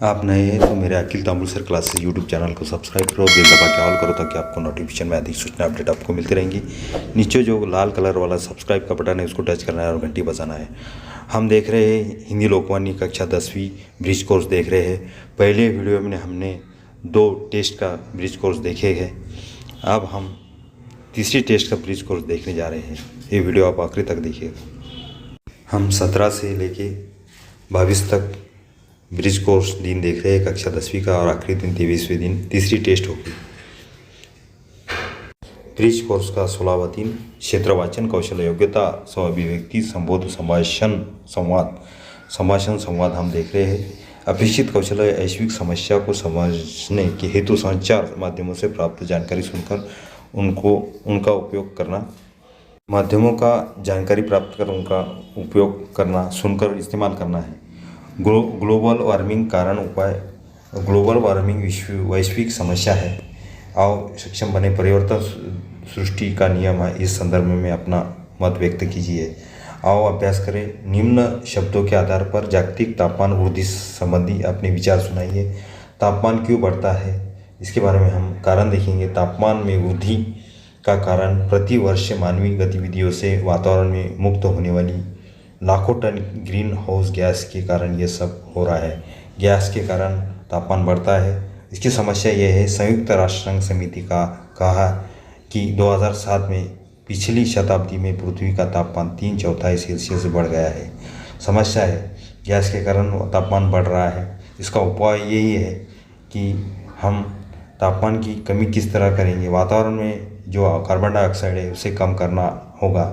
आप नए हैं तो मेरे अखिल तांबुल सर क्लासेस यूट्यूब चैनल को सब्सक्राइब करो, बेल दबा के ऑल करो ताकि आपको नोटिफिकेशन में अधिक सूचना अपडेट आपको मिलती रहेंगी। नीचे जो लाल कलर वाला सब्सक्राइब का बटन है उसको टच करना है और घंटी बजाना है। हम देख रहे हैं हिंदी लोकवाणी कक्षा 10वीं ब्रिज कोर्स देख रहे हैं। पहले वीडियो में हमने 2 टेस्ट का ब्रिज कोर्स देखे हैं। अब हम तीसरी टेस्ट का ब्रिज कोर्स देखने जा रहे हैं। ये वीडियो आप आखिरी तक देखिएगा। हम 17 से लेके 22 तक ब्रिज कोर्स दिन देख रहे हैं कक्षा 10वीं का, और आखिरी दिन 23वें दिन तीसरी टेस्ट होगी। ब्रिज कोर्स का 16वां दिन क्षेत्रवाचन कौशल योग्यता स्व अभिव्यक्ति संबोध संभाषण संवाद हम देख रहे हैं। अपेक्षित कौशल वैश्विक समस्या को समझने के हेतु संचार माध्यमों से प्राप्त जानकारी सुनकर उनका उपयोग करना, माध्यमों का जानकारी प्राप्त कर उनका उपयोग करना, सुनकर इस्तेमाल करना है। ग्लोबल वार्मिंग कारण उपाय। ग्लोबल वार्मिंग वैश्विक समस्या है। आओ सक्षम बने, परिवर्तन सृष्टि का नियम है। इस संदर्भ में अपना मत व्यक्त कीजिए। आओ अभ्यास करें। निम्न शब्दों के आधार पर जागतिक तापमान वृद्धि संबंधी अपने विचार सुनाइए। तापमान क्यों बढ़ता है, इसके बारे में हम कारण देखेंगे। तापमान में वृद्धि का कारण प्रति वर्ष मानवीय गतिविधियों से वातावरण में मुक्त होने वाली लाखों टन ग्रीन हाउस गैस के कारण ये सब हो रहा है। गैस के कारण तापमान बढ़ता है। इसकी समस्या ये है, संयुक्त राष्ट्र संघ समिति का कहा कि 2007 में पिछली शताब्दी में पृथ्वी का तापमान 3/4 सेल्सियस बढ़ गया है। समस्या है, गैस के कारण तापमान बढ़ रहा है। इसका उपाय यही है कि हम तापमान की कमी किस तरह करेंगे। वातावरण में जो कार्बन डाइऑक्साइड है उसे कम करना होगा।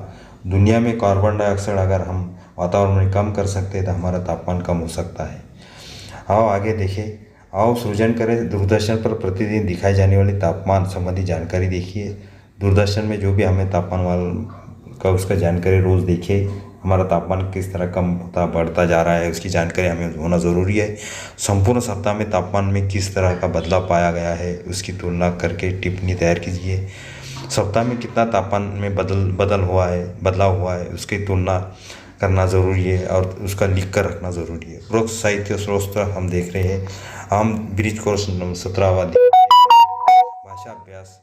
दुनिया में कार्बन डाइऑक्साइड अगर हम वातावरण में कम कर सकते हैं तो हमारा तापमान कम हो सकता है। आओ आगे देखें। आओ सृजन करें। दूरदर्शन पर प्रतिदिन दिखाई जाने वाली तापमान संबंधी जानकारी देखिए। दूरदर्शन में जो भी हमें तापमान वाला का उसका जानकारी रोज़ देखिए। हमारा तापमान किस तरह कम होता बढ़ता जा रहा है उसकी जानकारी हमें होना ज़रूरी है। संपूर्ण सप्ताह में तापमान में किस तरह का बदलाव पाया गया है उसकी तुलना करके टिप्पणी तैयार कीजिए। सप्ताह में कितना तापमान में बदलाव हुआ है उसकी तुलना करना ज़रूरी है और उसका लिख कर रखना ज़रूरी है। उपरोक्त साहित्य स्रोत हम देख रहे हैं। हम ब्रिज कोर्स 17वां भाषा अभ्यास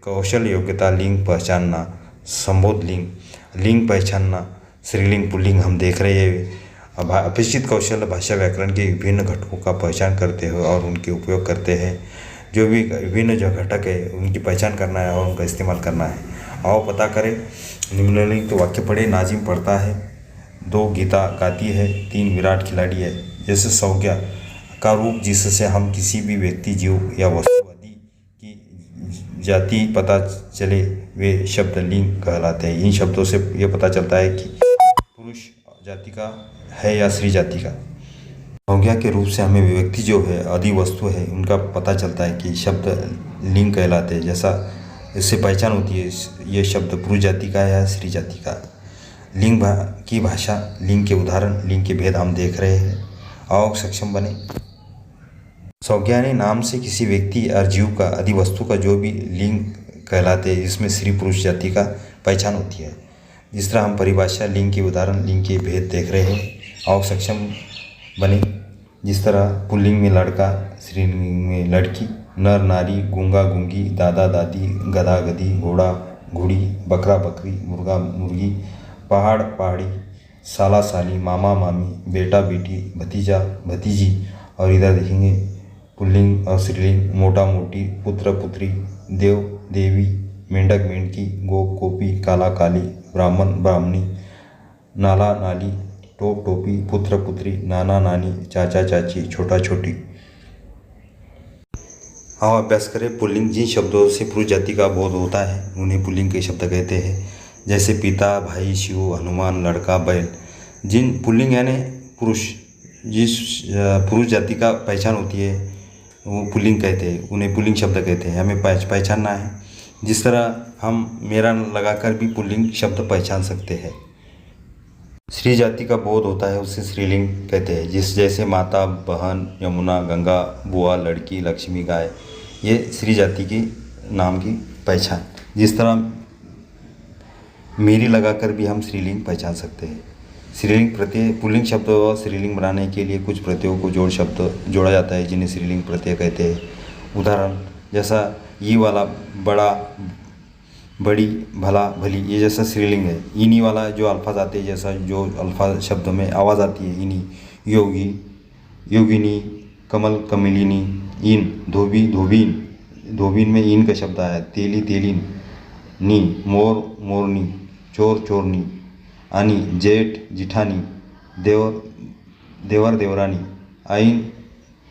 कौशल योग्यता लिंग पहचानना, संबोध लिंग पहचानना, स्त्रीलिंग पुल्लिंग हम देख रहे हैं। अपेक्षित कौशल भाषा व्याकरण के विभिन्न घटकों का पहचान करते हैं और उनके उपयोग करते हैं। जो भी विभिन्न जो घटक है उनकी पहचान करना है और उनका इस्तेमाल करना है। आओ पता करें। निम्नलिखित वाक्य पढ़े। नाजिम पढ़ता है, 2 गीता गाती है, 3 विराट खिलाड़ी है। जैसे संज्ञा का रूप जिससे हम किसी भी व्यक्ति, जीव या वस्तु आदि की जाति पता चले वे शब्द लिंग कहलाते हैं। इन शब्दों से यह पता चलता है कि पुरुष जाति का है या स्त्री जाति का। संज्ञा के रूप से हमें व्यक्ति जो है, आदि वस्तु है, उनका पता चलता है कि शब्द लिंग कहलाते हैं। जैसा इससे पहचान होती है ये शब्द पुरुष जाति का है या स्त्री जाति का। लिंग की भाषा, लिंग के उदाहरण, लिंग के भेद हम देख रहे हैं। आओ सक्षम बने। संज्ञा ने नाम से किसी व्यक्ति और जीव का, आदि वस्तु का जो भी लिंग कहलाते हैं, इसमें स्त्री पुरुष जाति का पहचान होती है। जिस तरह हम परिभाषा, लिंग के उदाहरण, लिंग के भेद देख रहे हैं। आओ सक्षम बने। जिस तरह पुल्लिंग में लड़का, स्त्रीलिंग में लड़की, नर नारी, गूंगा गूंगी, दादा दादी, गधा गधी, घोड़ा घोड़ी, बकरा बकरी, मुर्गा मुर्गी, पहाड़ पहाड़ी, साला साली, मामा मामी, बेटा बेटी, भतीजा भतीजी। और इधर देखेंगे पुल्लिंग और स्त्रीलिंग, मोटा मोटी, पुत्र पुत्री, देव देवी, मेंढक मेंढकी, गोप गोपी, काला काली, ब्राह्मण ब्राह्मणी, नाला नाली, टोप टोपी, पुत्र पुत्री, नाना नानी, चाचा चाची, छोटा छोटी। आओ अभ्यास करें। पुल्लिंग जिन शब्दों से पुरुष जाति का बोध होता है उन्हें पुल्लिंग के शब्द कहते हैं। जैसे पिता, भाई, शिव, हनुमान, लड़का, बैल। जिन पुल्लिंग यानी पुरुष, जिस पुरुष जाति का पहचान होती है वो पुल्लिंग कहते हैं, उन्हें पुल्लिंग शब्द कहते हैं। हमें पहचानना है। जिस तरह हम मेरा लगाकर भी पुल्लिंग शब्द पहचान सकते हैं। स्त्री जाति का बोध होता है उसे स्त्रीलिंग कहते हैं। जैसे माता, बहन, यमुना, गंगा, बुआ, लड़की, लक्ष्मी, गाय। ये स्त्री जाति की नाम की पहचान। जिस तरह मेरी लगाकर भी हम स्त्रीलिंग पहचान सकते हैं। स्त्रीलिंग प्रत्यय पुल्लिंग शब्द व स्त्रीलिंग बनाने के लिए कुछ प्रत्ययों को जोड़ा जाता है जिन्हें स्त्रीलिंग प्रत्यय कहते हैं। उदाहरण जैसा ई वाला बड़ा, बड़ी, भला, भली, ये जैसा स्त्रीलिंग है। इनी वाला जो अल्फाज आते हैं, जैसा जो अल्फाज शब्दों में आवाज़ आती है, इनी, योगी, योगिनी, कमल, कमलिनी, इन, धोबी, धोबीन, धोबीन में इन का शब्द आया। तेली, तेलीन, नी, मोर, मोरनी, चोर, चोरनी, आनी, जेठ, जिठानी, देवर, देवर, देवरानी, आइन,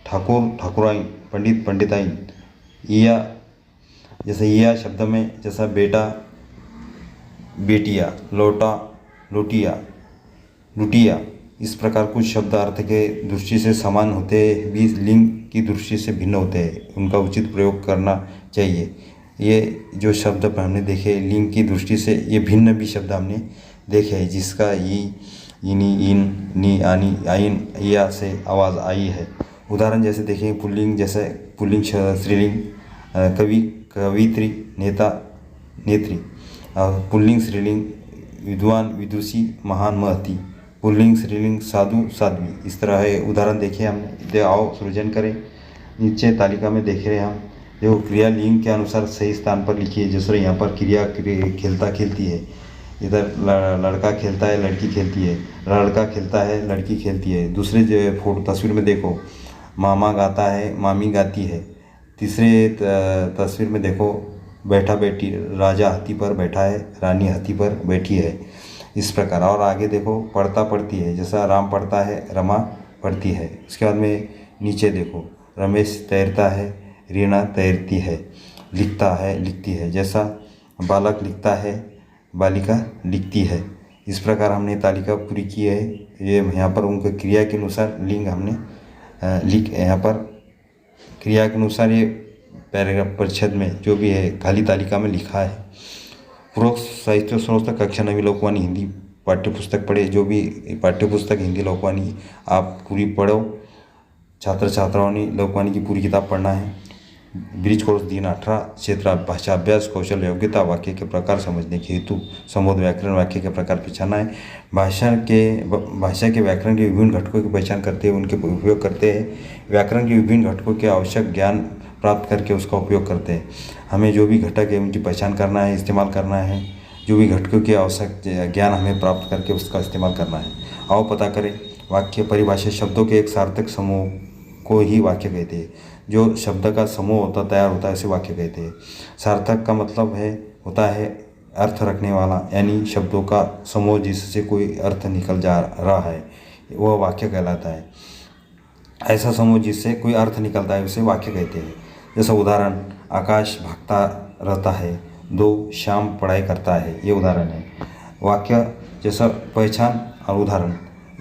ठाकुर, ठाकुराइन, पंडित, पंडिताइन, इया, जैसे इया शब्द में जैसा बेटा, बेटिया, लोटा, लोटिया, लुटिया, इस प्रकार कुछ शब्द अर्थ के दृष्टि से समान होते भी लिंग की दृष्टि से भिन्न होते हैं। उनका उचित प्रयोग करना चाहिए। ये जो शब्द हमने देखे लिंग की दृष्टि से, ये भिन्न भी शब्द हमने देखे हैं, जिसका ई, इनी, इन, नी, आनी, आइन, या से आवाज़ आई है। उदाहरण जैसे देखें पुल्लिंग, जैसे पुल्लिंग स्त्रीलिंग कवि, कवित्री, नेता, नेत्री। पुल्लिंग स्त्रीलिंग विद्वान, विदुषी, महान, महती। पुल्लिंग स्त्रीलिंग साधु, साध्वी। इस तरह है। उदाहरण देखिए हमने। आओ सृजन करें। नीचे तालिका में देख रहे हैं हम, देखो क्रिया लिंग के अनुसार सही स्थान पर लिखी है। जैसे यहाँ पर क्रिया खेलता, खेलती है। इधर लड़का खेलता है, लड़की खेलती है। लड़का खेलता है, लड़की खेलती है। दूसरे जो फोटो तस्वीर में देखो, मामा गाता है, मामी गाती है। तीसरे तस्वीर में देखो, बैठा, बैठी, राजा हाथी पर बैठा है, रानी हाथी पर बैठी है। इस प्रकार। और आगे देखो, पढ़ता, पढ़ती है। जैसा राम पढ़ता है, रमा पढ़ती है। उसके बाद में नीचे देखो, रमेश तैरता है, रीना तैरती है। लिखता है, लिखती है। जैसा बालक लिखता है, बालिका लिखती है। इस प्रकार हमने तालिका पूरी की है। ये यहाँ पर उनके क्रिया के अनुसार लिंग हमने यहाँ पर क्रिया के अनुसार ये पैराग्राफ परिच्छेद में जो भी है खाली तालिका में लिखा है। पूर्वक साहित्य संस्था कक्षा 9वीं लोकवाणी हिंदी पाठ्यपुस्तक पढ़े। जो भी पाठ्यपुस्तक हिंदी लोकवाणी आप पूरी पढ़ो। छात्र छात्राओं ने लोकवाणी की पूरी किताब पढ़ना है। ब्रिज कोर्स दिन 18 क्षेत्र भाषा अभ्यास कौशल योग्यता वाक्य के प्रकार समझने के हेतु संबोध व्याकरण वाक्य के प्रकार पहचानना है। भाषा के व्याकरण के विभिन्न घटकों की पहचान करते हैं, उनके उपयोग करते हैं। व्याकरण के विभिन्न घटकों के आवश्यक ज्ञान प्राप्त करके उसका उपयोग करते हैं। हमें जो भी घटक है उनकी पहचान करना है, इस्तेमाल करना है। जो भी घटकों के आवश्यक ज्ञान हमें प्राप्त करके उसका इस्तेमाल करना है। आओ पता करें। वाक्य परिभाषा शब्दों के एक सार्थक समूह को ही वाक्य कहते हैं। जो शब्द का समूह तैयार होता है उसे वाक्य कहते हैं। सार्थक का मतलब होता है अर्थ रखने वाला, यानी शब्दों का समूह जिससे कोई अर्थ निकल जा रहा है वह वाक्य कहलाता है। ऐसा समूह जिससे कोई अर्थ निकलता है उसे वाक्य कहते हैं। जैसा उदाहरण, आकाश भागता रहता है, 2 श्याम पढ़ाई करता है, ये उदाहरण है। वाक्य जैसा पहचान और उदाहरण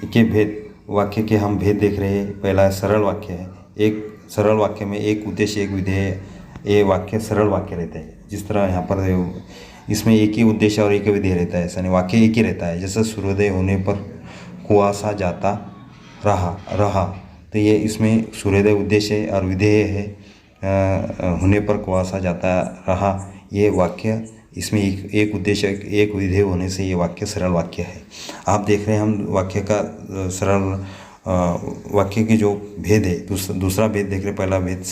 के भेद, वाक्य के हम भेद देख रहे हैं। पहला सरल वाक्य है। एक सरल वाक्य में एक उद्देश्य, एक विधेय, ये वाक्य सरल वाक्य रहता है। जिस तरह यहाँ पर इसमें एक ही उद्देश्य और एक ही विधेय रहता है, ऐसा नहीं, वाक्य एक ही रहता है। जैसे सूर्योदय होने पर कुआसा जाता रहा, तो ये इसमें सूर्योदय उद्देश्य है और विधेय है होने पर कुआसा जाता रहा, ये वाक्य इसमें एक उद्देश्य, एक विधेय होने से ये वाक्य सरल वाक्य है। आप देख रहे हैं हम वाक्य का सरल वाक्य के जो भेद है, दूसरा भेद देख रहे हैं। पहला भेद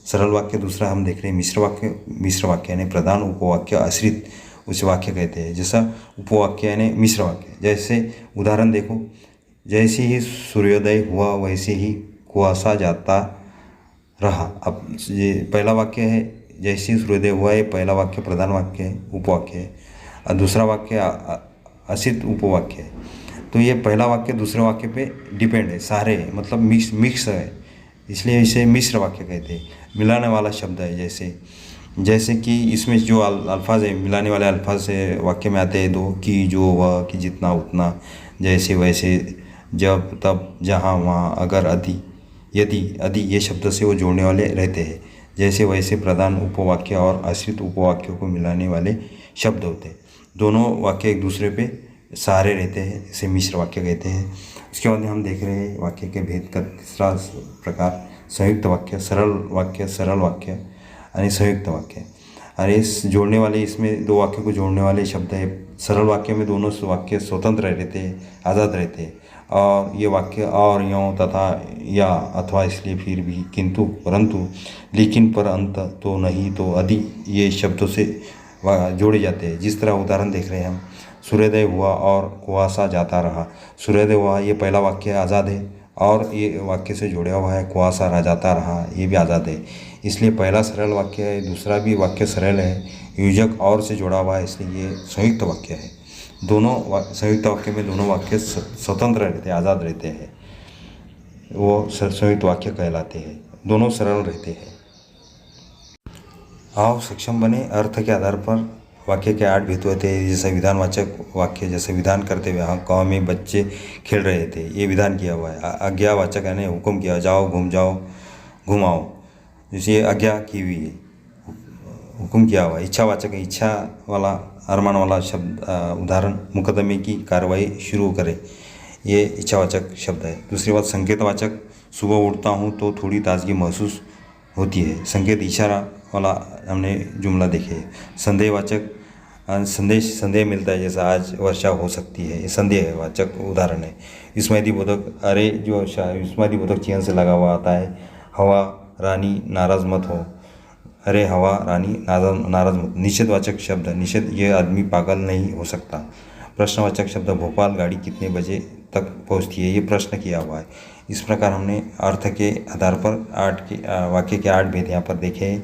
सरल वाक्य। दूसरा हम देख रहे हैं मिश्र वाक्य यानी प्रधान उपवाक्य आश्रित उस वाक्य कहते हैं। जैसा उपवाक्य यानी मिश्र वाक्य। जैसे उदाहरण देखो, जैसे ही सूर्योदय हुआ वैसे ही कुआसा जाता रहा। अब ये पहला वाक्य है, जैसे ही सूर्योदय हुआ, ये पहला वाक्य प्रधान वाक्य है, उपवाक्य है। और दूसरा वाक्य आश्रित उपवाक्य है। तो ये पहला वाक्य दूसरे वाक्य पे डिपेंड है, सारे मतलब मिक्स है, इसलिए इसे मिश्र वाक्य कहते हैं। मिलाने वाला शब्द है। जैसे कि इसमें जो अल्फाज है, मिलाने वाले अल्फाज से वाक्य में आते हैं 2, कि, जो, वह, कि, जितना, उतना, जैसे, वैसे, जब, तब, जहाँ, वहाँ, अगर, यदि, ये शब्द से वो जोड़ने वाले रहते हैं। जैसे, वैसे प्रधान उपवाक्य और आश्रित उपवाक्यों को मिलाने वाले शब्द होते हैं। दोनों वाक्य एक दूसरे पे सारे रहते हैं, इसे मिश्र वाक्य कहते हैं। उसके बाद में हम देख रहे हैं वाक्य के भेद का तीसरा प्रकार संयुक्त वाक्य, सरल वाक्य आणि संयुक्त वाक्य। जोड़ने वाले, इसमें दो वाक्य को जोड़ने वाले शब्द है। सरल वाक्य में दोनों वाक्य स्वतंत्र रहते हैं, आज़ाद रहते हैं। और ये वाक्य और, यों, तथा, या, अथवा, इसलिए, फिर भी, किंतु, परंतु, लेकिन, पर, अंत, तो, नहीं, तो, आदि ये शब्दों से जोड़े जाते हैं। जिस तरह उदाहरण देख रहे हैं हम, सूर्योदय हुआ और कुआसा जाता रहा। सूर्योदय हुआ, ये पहला वाक्य आज़ाद है, और ये वाक्य से जुड़ा हुआ है कुआसा रह जाता रहा, ये भी आज़ाद है। इसलिए पहला सरल वाक्य है, दूसरा भी वाक्य सरल है, योजक और से जुड़ा हुआ है, इसलिए ये संयुक्त वाक्य है। दोनों संयुक्त वाक्य में दोनों वाक्य स्वतंत्र रहते हैं, आज़ाद रहते हैं, वो संयुक्त वाक्य कहलाते हैं। दोनों सरल रहते हैं। आओ सक्षम बने अर्थ के आधार पर वाक्य के 8 भेद होते हैं। जैसे विधानवाचक वाक्य, जैसे विधान करते हुए, हाँ, गाँव में बच्चे खेल रहे थे, ये विधान किया हुआ है। आज्ञावाचक यानी हुक्म किया, जाओ, घूम जाओ, घुमाओ, जैसे आज्ञा की हुई है, हुक्म किया हुआ है। इच्छावाचक है, इच्छा वाला, अरमान वाला शब्द, उदाहरण, मुकदमे की कार्रवाई शुरू करें, ये इच्छावाचक शब्द है। दूसरी बात संकेतवाचक, सुबह उठता हूँ तो थोड़ी ताजगी महसूस होती है, संकेत इशारा वाला हमने जुमला देखे। संदेहवाचक, संदेह मिलता है, जैसा आज वर्षा हो सकती है, ये संदेहवाचक उदाहरण है। विस्मयदिबोधक, अरे जो विस्मयदिबोधक चिन्ह से लगा हुआ आता है। हवा रानी नाराज मत हो, अरे हवा रानी नाराज मत। निषेधवाचक शब्द, निषेध, ये आदमी पागल नहीं हो सकता। प्रश्नवाचक शब्द, भोपाल गाड़ी कितने बजे तक पहुंचती है, ये प्रश्न किया हुआ है। इस प्रकार हमने अर्थ के आधार पर वाक्य के 8 भेद यहाँ पर देखे हैं।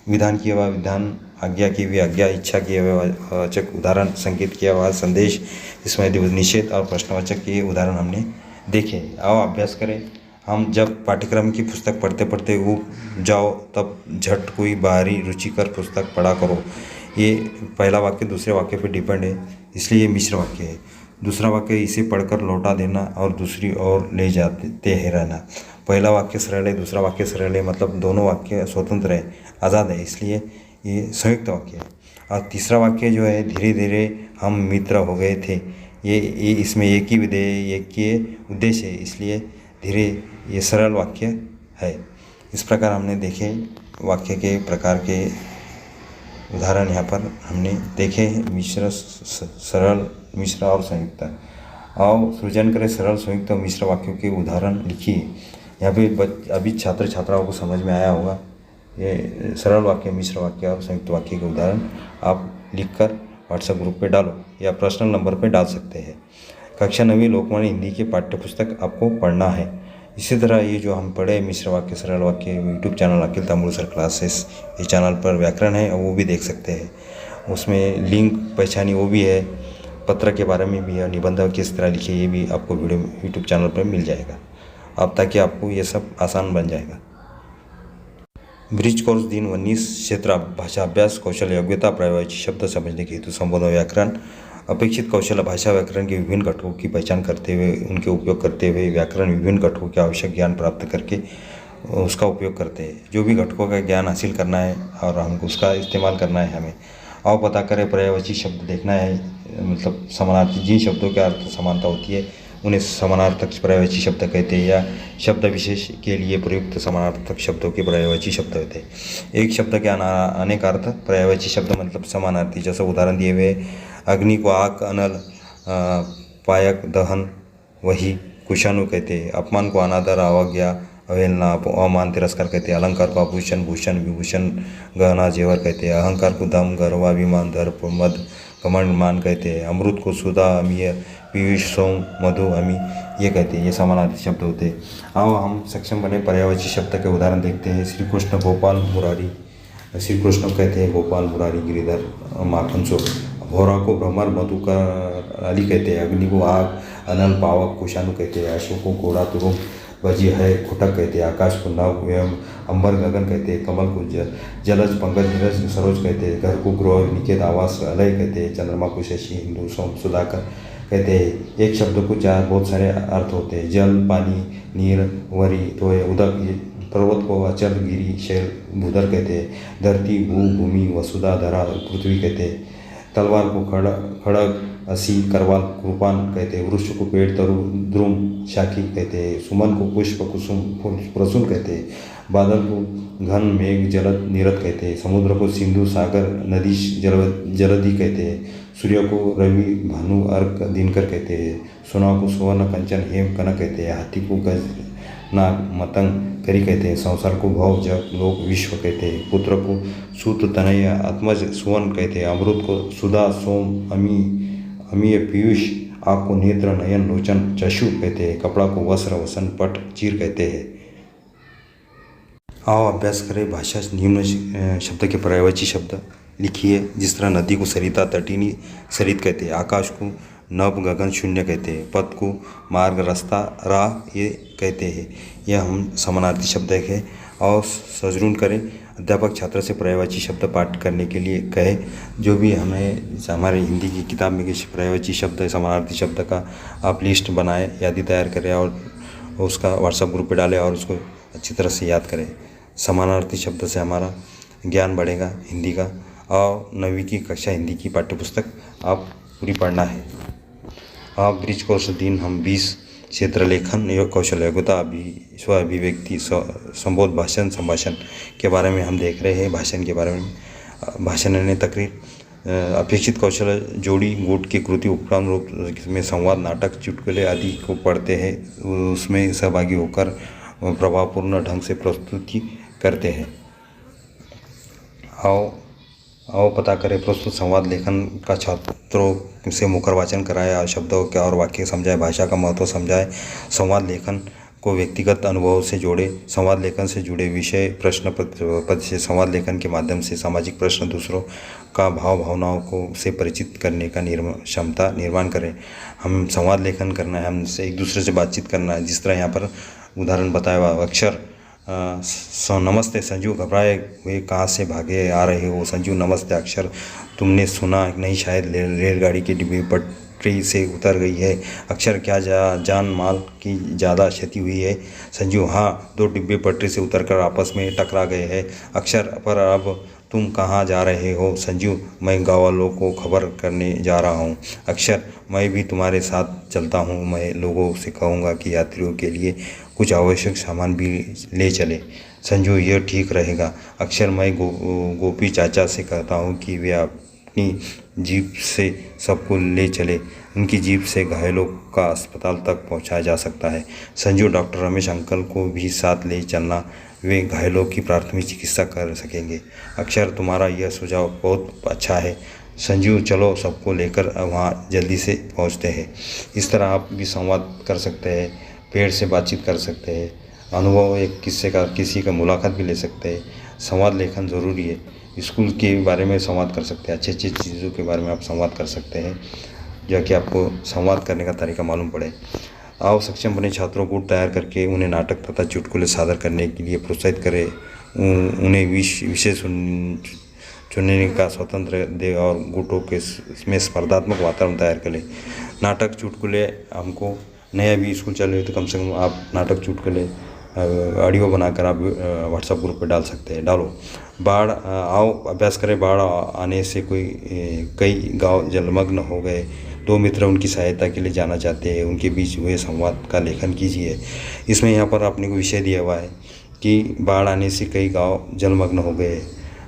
विधान किया हुआ विधान, आज्ञा की हुई आज्ञा, इच्छा किए हुए वाचक उदाहरण, संकेत किया हुआ संदेश, इसमें निषेध और प्रश्नवाचक के उदाहरण हमने देखे। आओ अभ्यास करें। हम जब पाठ्यक्रम की पुस्तक पढ़ते पढ़ते ऊब जाओ तब झट कोई बाहरी रुचिकर पुस्तक पढ़ा करो, ये पहला वाक्य दूसरे वाक्य पर डिपेंड है, इसलिए ये मिश्र वाक्य है। दूसरा वाक्य, इसे पढ़कर लौटा देना और दूसरी ओर ले जाते हैं रहना। पहला वाक्य सरल है, दूसरा वाक्य सरल है, मतलब दोनों वाक्य स्वतंत्र है, आज़ाद है, इसलिए ये संयुक्त वाक्य है। और तीसरा वाक्य जो है, धीरे धीरे हम मित्र हो गए थे, ये इसमें एक ही विधेय, एक ही उद्देश्य है, इसलिए धीरे, ये सरल वाक्य है। इस प्रकार हमने देखे वाक्य के प्रकार के उदाहरण यहाँ पर हमने देखे हैं, मिश्र, सरल, मिश्र और संयुक्त। आओ सृजन करें सरल, संयुक्त और मिश्र वाक्यों के उदाहरण लिखिए। यहाँ पे अभी छात्र छात्राओं को समझ में आया होगा, ये सरल वाक्य, मिश्र वाक्य और संयुक्त वाक्य के उदाहरण आप लिखकर व्हाट्सएप ग्रुप पे डालो या पर्सनल नंबर पे डाल सकते हैं। कक्षा 9वीं लोकवाणी हिंदी की पाठ्यपुस्तक आपको पढ़ना है। इसी तरह ये जो हम पढ़े मिश्र वाक्य, सरल वाक्य, यूट्यूब चैनल अखिल तांबुल सर क्लासेस, ये चैनल पर व्याकरण है और वो भी देख सकते हैं। उसमें लिंक पहचानी वो भी है, पत्र के बारे में भी है, निबंध किस तरह लिखे, ये भी आपको वीडियो यूट्यूब चैनल पर मिल जाएगा, अब ताकि आपको ये सब आसान बन जाएगा। ब्रिज कोर्स दिन 19 क्षेत्र भाषा अभ्यास कौशल योग्यता पर्यायवाची शब्द समझने के हेतु संबोधन व्याकरण अपेक्षित कौशल भाषा व्याकरण के विभिन्न घटकों की पहचान करते हुए उनके उपयोग करते हुए व्याकरण विभिन्न घटकों के आवश्यक ज्ञान प्राप्त करके उसका उपयोग करते हैं। जो भी घटकों का ज्ञान हासिल करना है और हमको उसका इस्तेमाल करना है हमें। आओ पता करें पर्यायवाची शब्द देखना है, मतलब समानार्थी, जिन शब्दों के अर्थ समानता होती है उन्हें समानार्थक पर्यायवाची शब्द कहते हैं, या शब्द विशेष के लिए प्रयुक्त समानार्थक शब्दों के पर्यायवाची शब्द होते हैं। एक शब्द के अनेक अर्थ, पर्यायवाची शब्द मतलब समानार्थी। जैसे उदाहरण दिए हुए, अग्नि को आग, अनल, पायक, दहन, वही कुशाणु कहते हैं। अपमान को अनादर, अवज्ञा, अवहेलना, अवमान, तिरस्कार कहते हैं। अलंकार को आभूषण, भूषण, विभूषण, गहना, जेवर कहते हैं। अहंकार को दम, गर्व, अभिमान, दर्प, मद, घमंड, मान कहते हैं। अमृत को सुधा, अमीय, पीयूष, सोम, मधु, अमी, ये कहते हैं। ये समानार्थी शब्द होते हैं। आओ हम सक्षम बने पर्यायवाची शब्द के उदाहरण देखते हैं। श्री कृष्ण, गोपाल, मुरारी। श्री कृष्ण कहते हैं गोपाल, मुरारी, गिरिधर, माखन चोर। भौरा को भ्रमर, मधुकराली कहते हैं। अग्नि को आग, अनल, पावक, कुशाणु कहते हैं। अशोक को घोड़ा, तुरुम, बजी है, खुटक कहते हैं। आकाश को नभ एवं अंबर, गगन कहते हैं। कमल को जलज, पंकज, नीरज, सरोज कहते हैं। घर को गृह, निकेत, आवास, अलय कहते हैं। चंद्रमा को शशि, हिंदू, सोम, सुधाकर कहते हैं। एक शब्द को चार बहुत सारे अर्थ होते हैं। जल, पानी, नीर, वरी, तोय, उदक। पर्वत को अचल, गिरी, शैल, भूधर कहते हैं। धरती, भू, भूमि, वसुधा, धरा, पृथ्वी कहते हैं। तलवार को खड़ग, असी, करवाल, कृपान कहते हैं। वृक्ष को पेड़, तरु, द्रुम, शाखी कहते हैं। सुमन को पुष्प, कुसुम, प्रसून कहते हैं। बादल को घन मेघ जलद नीरद कहते हैं। समुद्र को सिंधु सागर नदी जलधि कहते हैं। सूर्य को रवि भानु अर्क दिनकर कहते हैं। सोना को सुवर्ण कंचन हेम कनक कहते हैं। हाथी को गज नाग मतंग करी कहते हैं। संसार को भव जग लोक विश्व कहते हैं। पुत्र को सूत तनय आत्मज सुवन कहते हैं। अमृत को सुधा सोम अमीय पीयूष, आँख को नेत्र नयन लोचन चक्षु कहते हैं। कपड़ा को वस्त्र वसन पट चीर कहते हैं। आओ अभ्यास करें भाषा निम्न शब्द के पर्यायवाची शब्द लिखिए। जिस तरह नदी को सरिता तटिनी सरित कहते हैं। आकाश को नभ गगन शून्य कहते हैं। पथ को मार्ग रास्ता राह ये कहते हैं। यह हम समानार्थी शब्द है। और सजरून करें। अध्यापक छात्र से पर्यायवाची शब्द पाठ करने के लिए कहे। जो भी हमें हमारे हिंदी की किताब में पर्यायवाची शब्द समानार्थी शब्द का आप लिस्ट बनाएं, यादी तैयार करें और उसका व्हाट्सएप ग्रुप पे डालें और उसको अच्छी तरह से याद करें। समानार्थी शब्द से हमारा ज्ञान बढ़ेगा हिंदी का। और 9वीं की कक्षा हिंदी की पाठ्यपुस्तक आप पूरी पढ़ना है। आप ब्रिज कोर्स दिन हम 20 क्षेत्र लेखन योग कौशल योग्यता स्व अभिव्यक्ति संबोध भाषण संभाषण के बारे में हम देख रहे हैं। भाषण के बारे में भाषण यानी तकरीर। अपेक्षित कौशल जोड़ी गुट की कृति उपक्रम रूप में संवाद नाटक चुटकुले आदि को पढ़ते हैं। उसमें सहभागी होकर प्रभावपूर्ण ढंग से प्रस्तुति करते हैं। आओ पता करें। प्रस्तुत संवाद लेखन का छात्रों से मुखर वाचन कराए और शब्दों के और वाक्य समझाए, भाषा का महत्व समझाए। संवाद लेखन को व्यक्तिगत अनुभव से जोड़े। संवाद लेखन से जुड़े विषय प्रश्न पद से संवाद लेखन के माध्यम से सामाजिक प्रश्न दूसरों का भावनाओं को से परिचित करने का क्षमता निर्माण करें। हम संवाद लेखन करना है, हमसे एक दूसरे से बातचीत करना है। जिस तरह यहाँ पर उदाहरण बताया हुआ अक्षर नमस्ते संजू, घबराए हुए कहाँ से भागे आ रहे हो? संजू नमस्ते। अक्षर तुमने सुना नहीं शायद रेलगाड़ी की डिब्बी पटरी से उतर गई है। अक्षर क्या जान माल की ज़्यादा क्षति हुई है? संजू हाँ, 2 डिब्बे पटरी से उतरकर आपस में टकरा गए हैं। अक्षर पर अब तुम कहाँ जा रहे हो? संजू मैं गाँव वालों को खबर करने जा रहा हूँ। अक्षर मैं भी तुम्हारे साथ चलता हूँ। मैं लोगों से कहूँगा कि यात्रियों के लिए कुछ आवश्यक सामान भी ले चले। संजू यह ठीक रहेगा। अक्षर मैं गोपी चाचा से कहता हूँ कि वे अपनी जीप से सबको ले चले। उनकी जीप से घायलों का अस्पताल तक पहुँचाया जा सकता है। संजू डॉक्टर रमेश अंकल को भी साथ ले चलना, वे घायलों की प्राथमिक चिकित्सा कर सकेंगे। अक्षर तुम्हारा यह सुझाव बहुत अच्छा है। संजू चलो सबको लेकर वहाँ जल्दी से पहुँचते हैं। इस तरह आप भी संवाद कर सकते हैं, पेड़ से बातचीत कर सकते हैं, अनुभव एक किस्से का किसी का मुलाकात भी ले सकते हैं। संवाद लेखन ज़रूरी है। स्कूल के बारे में संवाद कर सकते हैं, अच्छी चीज़ों के बारे में आप संवाद कर सकते हैं जो कि आपको संवाद करने का तरीका मालूम पड़े। आओ सक्षम बने छात्रों को तैयार करके उन्हें नाटक तथा चुटकुले सादर करने के लिए प्रोत्साहित करें। उन्हें विषय चुनने का स्वतंत्र दे और गुटों के इसमें स्पर्धात्मक वातावरण तैयार करें। नाटक चुटकुले हमको नया भी स्कूल चल रही है तो कम से कम आप नाटक चुटकुले ऑडियो बनाकर आप व्हाट्सएप ग्रुप पे डाल सकते हैं। डालो। बाढ़ आओ अभ्यास करें। बाढ़ आने से कई गांव जलमग्न हो गए। 2 मित्र उनकी सहायता के लिए जाना चाहते हैं। उनके बीच हुए संवाद का लेखन कीजिए। इसमें यहाँ पर आपने को विषय दिया हुआ है कि बाढ़ आने से कई गाँव जलमग्न हो गए,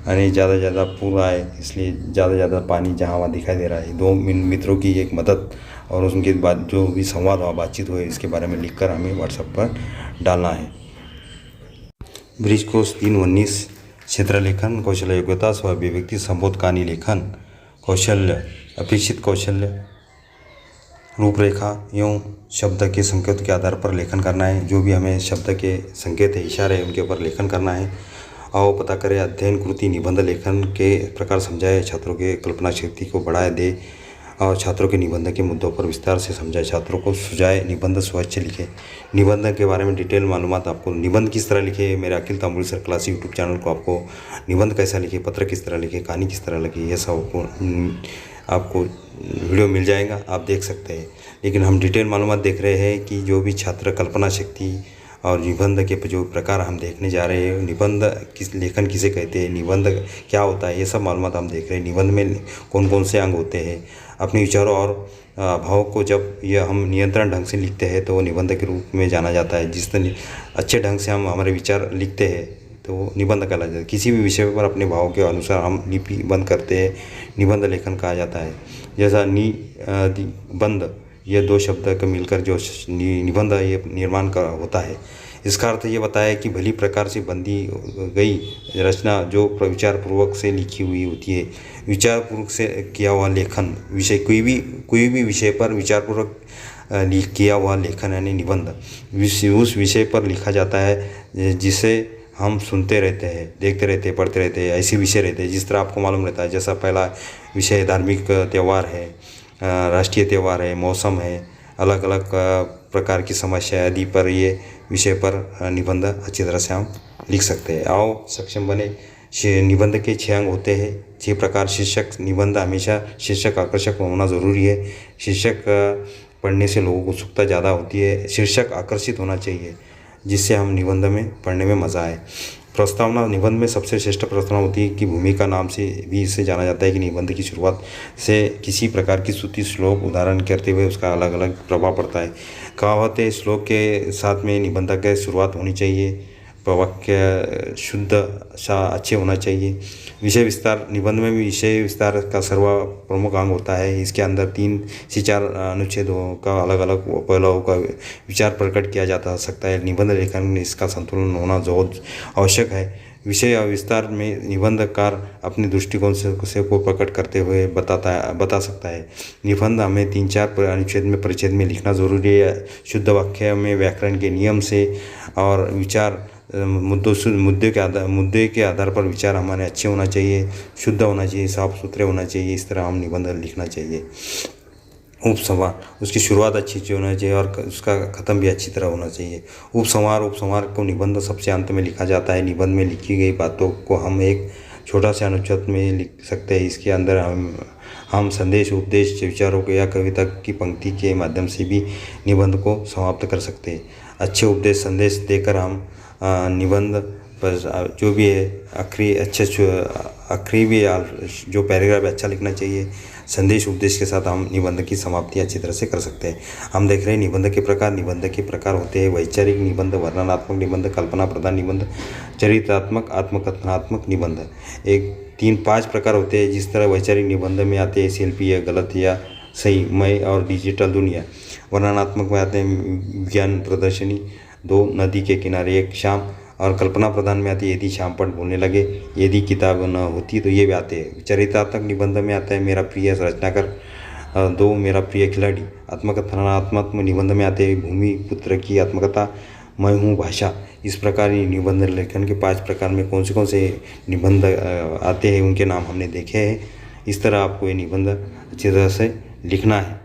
यानी ज़्यादा पूर आए, इसलिए ज़्यादा पानी जहाँ वहाँ दिखाई दे रहा है। 2 मित्रों की एक मदद और उनके बाद जो भी संवाद हुआ बातचीत हुई इसके बारे में लिखकर हमें व्हाट्सएप पर डालना है। ब्रिज कोर्स 3:19 क्षेत्र लेखन कौशल योग्यता स्व अभिव्यक्ति संबोध कहानी लेखन कौशल्य अपेक्षित कौशल्य रूपरेखा एवं शब्द के संकेत के आधार पर लेखन करना है। जो भी हमें शब्द के संकेत है, इशारे हैं, उनके ऊपर लेखन करना है। आओ पता करें। अध्ययन कृति निबंध लेखन के प्रकार समझाए, छात्रों के कल्पना शक्ति को बढ़ाए दे और छात्रों के निबंध के मुद्दों पर विस्तार से समझाए। छात्रों को सुझाए निबंध स्वच्छ लिखे। निबंध के बारे में डिटेल मालूमात आपको निबंध किस तरह लिखे, मेरे अखिल तांबुल सर क्लास यूट्यूब चैनल को आपको निबंध कैसा लिखे, पत्र किस तरह लिखे, कहानी किस तरह लिखे, यह सब आपको वीडियो मिल जाएगा, आप देख सकते हैं। लेकिन हम डिटेल मालूमात देख रहे हैं कि जो भी छात्र कल्पना शक्ति और निबंध के जो प्रकार हम देखने जा रहे हैं, निबंध किस लेखन किसे कहते हैं, निबंध क्या होता है, ये सब मालूमात हम देख रहे हैं। निबंध में कौन कौन से अंग होते हैं, अपने विचारों और भावों को जब यह हम नियंत्रण ढंग से लिखते हैं तो वो निबंध के रूप में जाना जाता है। जिस तरह अच्छे ढंग से हम हमारे विचार लिखते हैं तो वो निबंध कहलाता है। किसी भी विषय पर अपने भाव के अनुसार हम लिपिबंद करते हैं, निबंध लेखन कहा जाता है। जैसा बंध, ये दो शब्द का मिलकर जो निबंध ये निर्माण का होता है, इसका अर्थ ये बताया कि भली प्रकार से बंदी गई रचना जो विचारपूर्वक से लिखी हुई होती है। विचारपूर्वक से किया हुआ लेखन, विषय कोई भी विषय पर विचारपूर्वक किया हुआ लेखन यानी निबंध उस विषय पर लिखा जाता है जिसे हम सुनते रहते हैं, देखते रहते हैं, पढ़ते रहते हैं। ऐसे विषय रहते हैं जिस तरह आपको मालूम रहता है। जैसा पहला विषय धार्मिक त्यौहार है, राष्ट्रीय त्यौहार है, मौसम है, अलग अलग प्रकार की समस्या आदि पर ये विषय पर निबंध अच्छी तरह से हम लिख सकते हैं। आओ सक्षम बने। निबंध के 6 अंग होते हैं, 6 प्रकार। शीर्षक, निबंध हमेशा शीर्षक आकर्षक होना ज़रूरी है। शीर्षक पढ़ने से लोगों को उत्सुकता ज़्यादा होती है। शीर्षक आकर्षित होना चाहिए जिससे हम निबंध में पढ़ने में मज़ा आए। प्रस्तावना, निबंध में सबसे श्रेष्ठ प्रस्तावना होती है कि भूमिका नाम से भी इसे जाना जाता है कि निबंध की शुरुआत से किसी प्रकार की स्तुति, श्लोक, उदाहरण करते हुए उसका अलग अलग प्रभाव पड़ता है। कहावत है, श्लोक के साथ में निबंध की शुरुआत होनी चाहिए। वाक्य शुद्ध सा अच्छे होना चाहिए। विषय विस्तार, निबंध में भी विषय विस्तार का सर्व प्रमुख अंग होता है। इसके अंदर 3 से 4 अनुच्छेदों का अलग अलग पहलुओं का विचार प्रकट किया जाता सकता है। निबंध लेखन में इसका संतुलन होना बहुत आवश्यक है। विषय विस्तार में निबंधकार अपने दृष्टिकोण से को प्रकट करते हुए बता सकता है। निबंध हमें 3-4 अनुच्छेद में परिच्छेद में लिखना जरूरी है। शुद्ध वाक्य में व्याकरण के नियम से और विचार मुद्दे के आधार पर विचार हमारे अच्छे होना चाहिए, शुद्ध होना चाहिए, साफ सुथरे होना चाहिए। इस तरह हम निबंध लिखना चाहिए। उपसंहार, उसकी शुरुआत अच्छी होना चाहिए और उसका ख़त्म भी अच्छी तरह होना चाहिए। उपसंहार को निबंध सबसे अंत में लिखा जाता है। निबंध में लिखी गई बातों को हम एक छोटा सा अनुच्छेद में लिख सकते हैं। इसके अंदर हम संदेश, उपदेश, विचारों को या कविता की पंक्ति के माध्यम से भी निबंध को समाप्त कर सकते हैं। अच्छे उपदेश संदेश देकर हम निबंध पर जो भी है आखिरी भी जो पैराग्राफ अच्छा लिखना चाहिए। संदेश उपदेश के साथ हम निबंध की समाप्ति अच्छी तरह से कर सकते हैं। हम देख रहे हैं निबंध के प्रकार होते हैं। वैचारिक निबंध, वर्णनात्मक निबंध, कल्पना प्रधान निबंध, चरित्रात्मक, आत्मकथनात्मक निबंध। 3-5 प्रकार होते हैं। जिस तरह वैचारिक निबंध में आते हैं शिल्पी या गलत या सही, मैं और डिजिटल दुनिया। वर्णनात्मक में आते हैं विज्ञान प्रदर्शनी, 2 नदी के किनारे एक शाम। और कल्पना प्रधान में आती है यदि शाम पर बोलने लगे, यदि किताब न होती, तो ये भी आते हैं। चरित्रात्मक निबंध में आता है मेरा प्रिय रचनाकार, 2 मेरा प्रिय खिलाड़ी। आत्मकथनात्मक निबंध में आते हैं भूमि पुत्र की आत्मकथा, मैं हूँ भाषा। इस प्रकार निबंध लेखन के 5 प्रकार में कौन से निबंध आते हैं उनके नाम हमने देखे हैं। इस तरह आपको ये निबंध अच्छी तरह से लिखना है।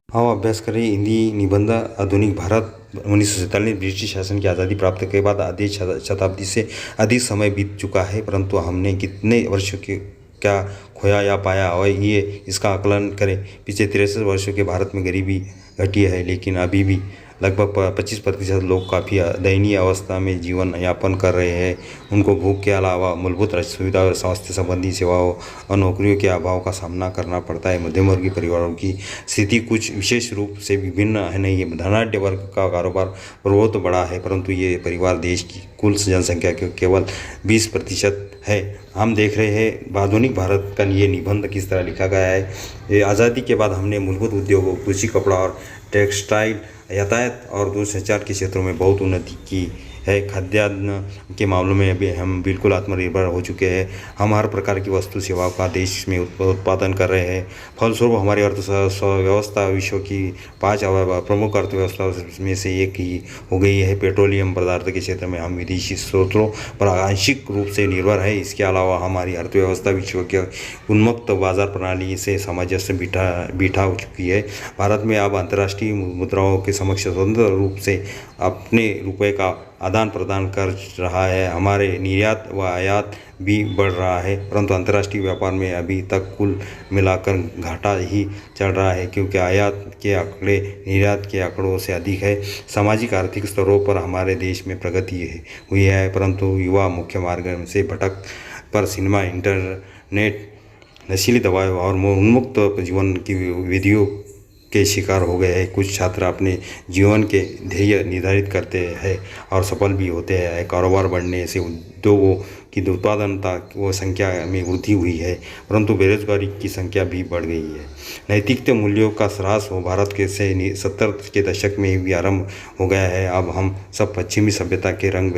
आओ अभ्यास करें हिंदी निबंध। आधुनिक भारत 1947 ब्रिटिश शासन की आज़ादी प्राप्त के बाद आधी शताब्दी से अधिक समय बीत चुका है, परंतु हमने कितने वर्षों के क्या खोया या पाया और ये इसका आकलन करें। पिछले 63 वर्षों के भारत में गरीबी घटी है, लेकिन अभी भी लगभग 25% लोग काफ़ी दयनीय अवस्था में जीवन यापन कर रहे हैं। उनको भूख के अलावा मूलभूत सुविधा और स्वास्थ्य संबंधी सेवाओं और नौकरियों के अभाव का सामना करना पड़ता है। मध्यम वर्गीय परिवारों की स्थिति कुछ विशेष रूप से विभिन्न है नहीं है। धनाढ्य वर्ग का कारोबार बहुत बड़ा है, परंतु ये परिवार देश की कुल जनसंख्या के केवल 20% है। हम देख रहे हैं आधुनिक भारत का ये निबंध किस तरह लिखा गया है। ये आज़ादी के बाद हमने मूलभूत उद्योगों, कृषि, कपड़ा और टेक्सटाइल, यातायात और दूरसंचार के क्षेत्रों में बहुत उन्नति की है। खाद्यान्न के मामलों में अभी हम बिल्कुल आत्मनिर्भर हो चुके हैं। हम हर प्रकार की वस्तु सेवाओं का देश में उत्पादन कर रहे हैं। फलस्वरूप हमारी अर्थव्यवस्था विश्व की 5 प्रमुख अर्थव्यवस्था में से एक ही हो गई है। पेट्रोलियम पदार्थ के क्षेत्र में हम विदेशी स्रोतों पर आंशिक रूप से निर्भर है। इसके अलावा हमारी अर्थव्यवस्था विश्व के उन्मुक्त बाजार प्रणाली से सामंजस्य बिठा हो चुकी है। भारत में अब अंतर्राष्ट्रीय मुद्राओं के समक्ष स्वतंत्र रूप से अपने रुपये का आदान प्रदान कर रहा है। हमारे निर्यात व आयात भी बढ़ रहा है, परंतु अंतर्राष्ट्रीय व्यापार में अभी तक कुल मिलाकर घाटा ही चल रहा है, क्योंकि आयात के आंकड़े निर्यात के आंकड़ों से अधिक है। सामाजिक आर्थिक स्तरों पर हमारे देश में प्रगति हुई है, परंतु युवा मुख्य मार्ग से भटक पर सिनेमा, इंटरनेट नशीली दवाओं और उन्मुक्त जीवन की विधियों के शिकार हो गए हैं। कुछ छात्र अपने जीवन के ध्येय निर्धारित करते हैं और सफल भी होते हैं। कारोबार बढ़ने से उद्योगों की उत्पादनता व संख्या में वृद्धि हुई है, परंतु बेरोजगारी की संख्या भी बढ़ गई है। नैतिकता मूल्यों का ह्रास हो भारत के से 70 के दशक में भी आरंभ हो गया है। अब हम सब पश्चिमी सभ्यता के रंग